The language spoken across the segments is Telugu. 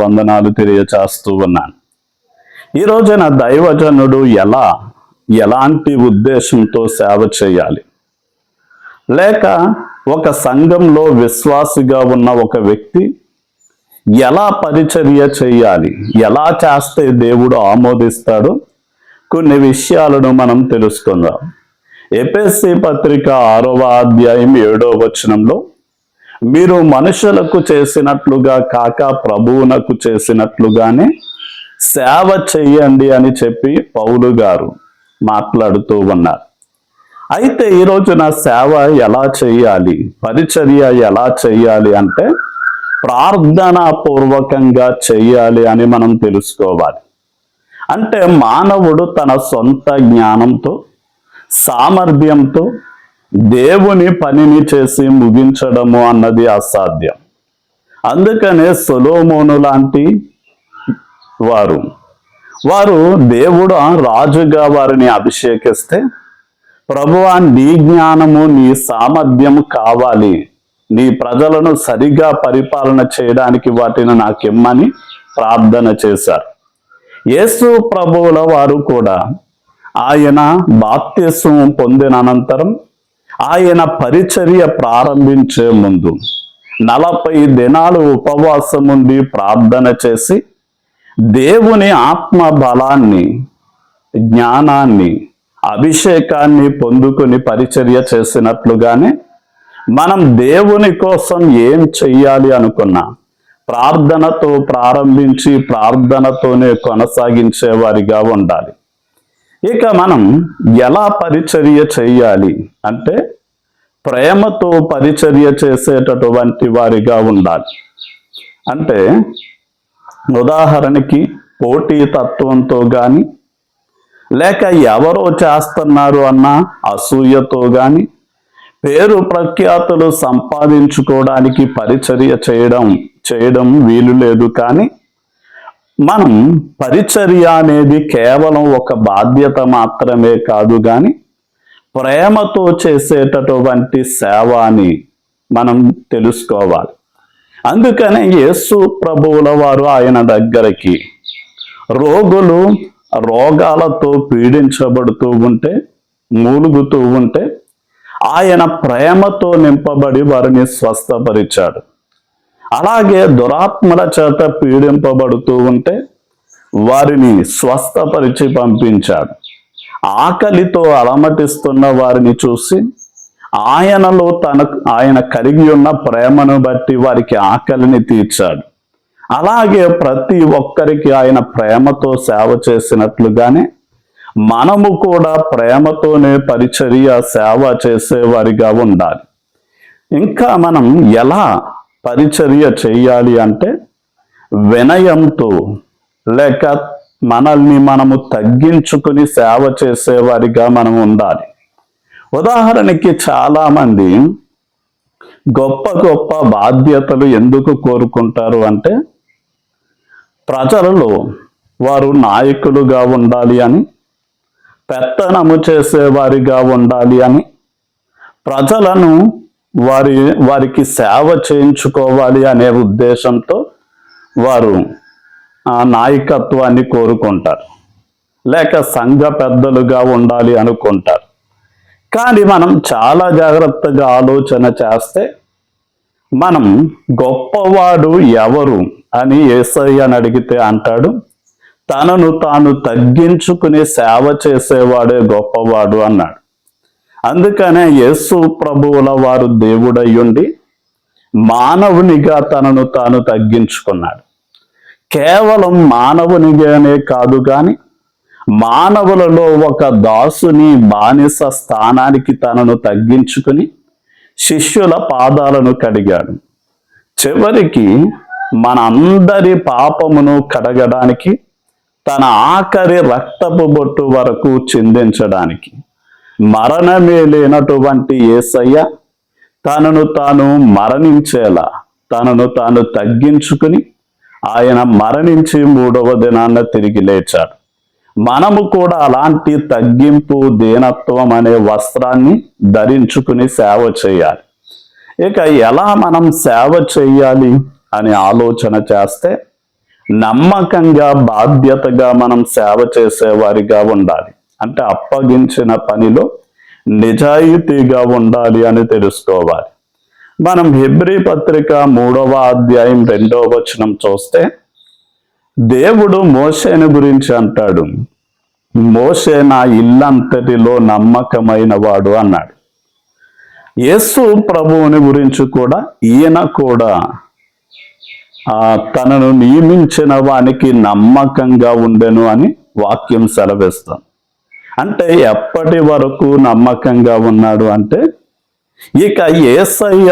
వందనాలు తెలియచేస్తూ ఉన్నాను. ఈ రోజున దైవజనుడు ఎలాంటి ఉద్దేశంతో సేవ చేయాలి, లేక ఒక సంఘంలో విశ్వాసిగా ఉన్న ఒక వ్యక్తి ఎలా పరిచర్య చేయాలి, ఎలా చేస్తే దేవుడు ఆమోదిస్తాడో కొన్ని విషయాలను మనం తెలుసుకుందాం. ఎఫెసీ పత్రిక 6వ అధ్యాయం 7వ వచనంలో, మీరు మనుషులకు చేసినట్లుగా కాక ప్రభువునకు చేసినట్లుగానే సేవ చెయ్యండి అని చెప్పి పౌలు గారు మాట్లాడుతూ ఉన్నారు. అయితే ఈరోజు నా సేవ ఎలా చెయ్యాలి, పరిచర్య ఎలా చెయ్యాలి అంటే ప్రార్థనాపూర్వకంగా చెయ్యాలి అని మనం తెలుసుకోవాలి. అంటే మానవుడు తన సొంత జ్ఞానంతో సామర్థ్యంతో దేవుని పనిని చేసి ముగించడము అన్నది అసాధ్యం. అందుకనే సొలొమోను లాంటి వారు దేవుడు రాజుగా వారిని అభిషేకిస్తే, ప్రభువా నీ జ్ఞానము నీ సామర్థ్యం కావాలి, నీ ప్రజలను సరిగా పరిపాలన చేయడానికి వాటిని నాకిమ్మని ప్రార్థన చేశారు. యేసు ప్రభువుల వారు కూడా ఆయన బాప్తిస్మం పొందిన అనంతరం ఆయన పరిచర్య ప్రారంభించే ముందు 40 దినాలు ఉపవాసం ఉండి ప్రార్థన చేసి దేవుని ఆత్మ బలాన్ని, జ్ఞానాన్ని, అభిషేకాన్ని పొందుకొని పరిచర్య చేసినట్లుగానే మనం దేవుని కోసం ఏం చెయ్యాలి అనుకున్నా ప్రార్థనతో ప్రారంభించి ప్రార్థనతోనే కొనసాగించే వారిగా ఉండాలి. ఇక మనం ఎలా పరిచర్య చేయాలి అంటే ప్రేమతో పరిచర్య చేసేటటువంటి వారిగా ఉండాలి. అంటే ఉదాహరణకి పోటీ తత్వంతో కానీ, లేక ఎవరో చేస్తున్నారు అన్న అసూయతో కానీ, పేరు ప్రఖ్యాతులు సంపాదించుకోవడానికి పరిచర్య చేయడం వీలు లేదు. కానీ మనం పరిచర్య అనేది కేవలం ఒక బాధ్యత మాత్రమే కాదు, కానీ ప్రేమతో చేసేటటువంటి సేవ అని మనం తెలుసుకోవాలి. అందుకనే యేసు ప్రభువుల వారు ఆయన దగ్గరికి రోగాలతో పీడించబడుతూ ఉంటే, మూలుగుతూ ఉంటే ఆయన ప్రేమతో నింపబడి వారిని స్వస్థపరిచాడు. అలాగే దురాత్మల చేత పీడింపబడుతూ ఉంటే వారిని స్వస్థపరిచి పంపించాడు. ఆకలితో అలమటిస్తున్న వారిని చూసి ఆయన కలిగి ఉన్న ప్రేమను బట్టి వారికి ఆకలిని తీర్చాడు. అలాగే ప్రతి ఒక్కరికి ఆయన ప్రేమతో సేవ చేసినట్లుగానే మనము కూడా ప్రేమతోనే పరిచర్య సేవ చేసేవారిగా ఉండాలి. ఇంకా మనం ఎలా పరిచర్య చేయాలి అంటే వినయంతో, లేక మనల్ని మనము తగ్గించుకుని సేవ చేసేవారిగా మనం ఉండాలి. ఉదాహరణకి చాలామంది గొప్ప గొప్ప బాధ్యతలు ఎందుకు కోరుకుంటారు అంటే ప్రజలలో వారు నాయకులుగా ఉండాలి అని, పెత్తనము చేసేవారిగా ఉండాలి అని, ప్రజలను వారికి సేవ చేయించుకోవాలి అనే ఉద్దేశంతో వారు ఆ నాయకత్వాన్ని కోరుకుంటారు, లేక సంఘ పెద్దలుగా ఉండాలి అనుకుంటారు. కానీ మనం చాలా జాగ్రత్తగా ఆలోచన చేస్తే మనం గొప్పవాడు ఎవరు అని యేసయ్యని అడిగితే అంటాడు, తనను తాను తగ్గించుకుని సేవ చేసేవాడే గొప్పవాడు అన్నాడు. అందుకనే యేసు ప్రభువుల వారు దేవుడయ్యుండి మానవునిగా తనను తాను తగ్గించుకున్నాడు. కేవలం మానవునిగానే కాదు, కానీ మానవులలో ఒక దాసుని బానిస స్థానానికి తనను తగ్గించుకుని శిష్యుల పాదాలను కడిగాడు. చివరికి మనందరి పాపమును కడగడానికి తన ఆఖరి రక్తపు బొట్టు వరకు చిందించడానికి మరణమే లేనటువంటి యేసయ్య తనను తాను మరణించేలా తనను తాను తగ్గించుకుని ఆయన మరణించి 3వ దినాన తిరిగి లేచాడు. మనము కూడా అలాంటి తగ్గింపు, దీనత్వం అనే వస్త్రాన్ని ధరించుకుని సేవ చేయాలి. ఇక ఎలా మనం సేవ చేయాలి అని ఆలోచన చేస్తే నమ్మకంగా బాధ్యతగా మనం సేవ చేసేవారిగా ఉండాలి. అంటే అప్పగించిన పనిలో నిజాయితీగా ఉండాలి అని తెలుసుకోవాలి. మనం హెబ్రీ పత్రిక 3వ అధ్యాయం 2వ వచనం చూస్తే దేవుడు మోషేను గురించి అంటాడు, మోషే నా ఇల్లంతటిలో నమ్మకమైన వాడు అన్నాడు. యేసు ప్రభువుని గురించి కూడా ఈయన కూడా తనను నియమించిన వానికి నమ్మకంగా ఉండెను అని వాక్యం సెలవిస్తాం. అంటే ఎప్పటి వరకు నమ్మకంగా ఉన్నాడు అంటే, ఇక యేసయ్య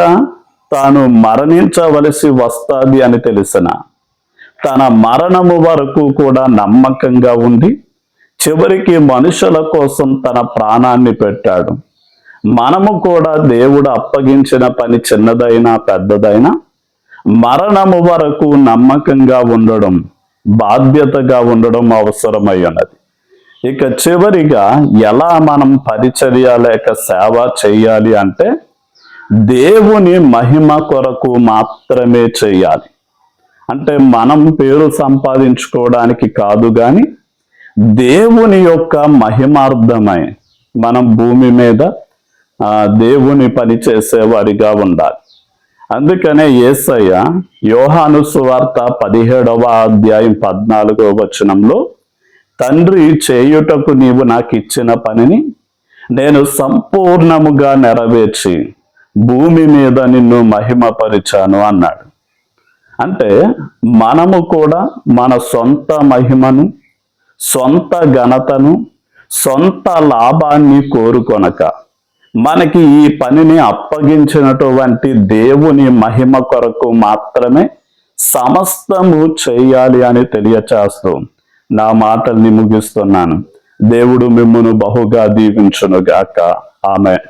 తాను మరణించవలసి వస్తాది అని తెలిసిన తన మరణము వరకు కూడా నమ్మకంగా ఉండి చివరికి మనుషుల కోసం తన ప్రాణాన్ని పెట్టాడు. మనము కూడా దేవుడు అప్పగించిన పని చిన్నదైనా పెద్దదైనా మరణము వరకు నమ్మకంగా ఉండడం, బాధ్యతగా ఉండడం అవసరమై ఉన్నది. ఇక చివరిగా ఎలా మనం పరిచర్య లేక సేవ చేయాలి అంటే, దేవుని మహిమ కొరకు మాత్రమే చేయాలి. అంటే మనం పేరు సంపాదించుకోవడానికి కాదు, కానీ దేవుని యొక్క మహిమార్థమై మనం భూమి మీద దేవుని పని చేసేవారిగా ఉండాలి. అందుకనే యేసయ్య యోహాను సువార్త 17వ అధ్యాయం 14వ వచనంలో, తండ్రి చేయుటకు నీవు నాకు ఇచ్చిన పనిని నేను సంపూర్ణముగా నెరవేర్చి భూమి మీద నిన్ను మహిమపరిచాను అన్నాడు. అంటే మనము కూడా మన సొంత మహిమను, సొంత ఘనతను, సొంత లాభాన్ని కోరుకొనక మనకి ఈ పనిని అప్పగించినటువంటి దేవుని మహిమ కొరకు మాత్రమే సమస్తము చేయాలి అని తెలియచేస్తూ నా మాటల్ని ముగిస్తున్నాను. దేవుడు మిమ్మును బహుగా దీవించునుగాక. ఆమేన్.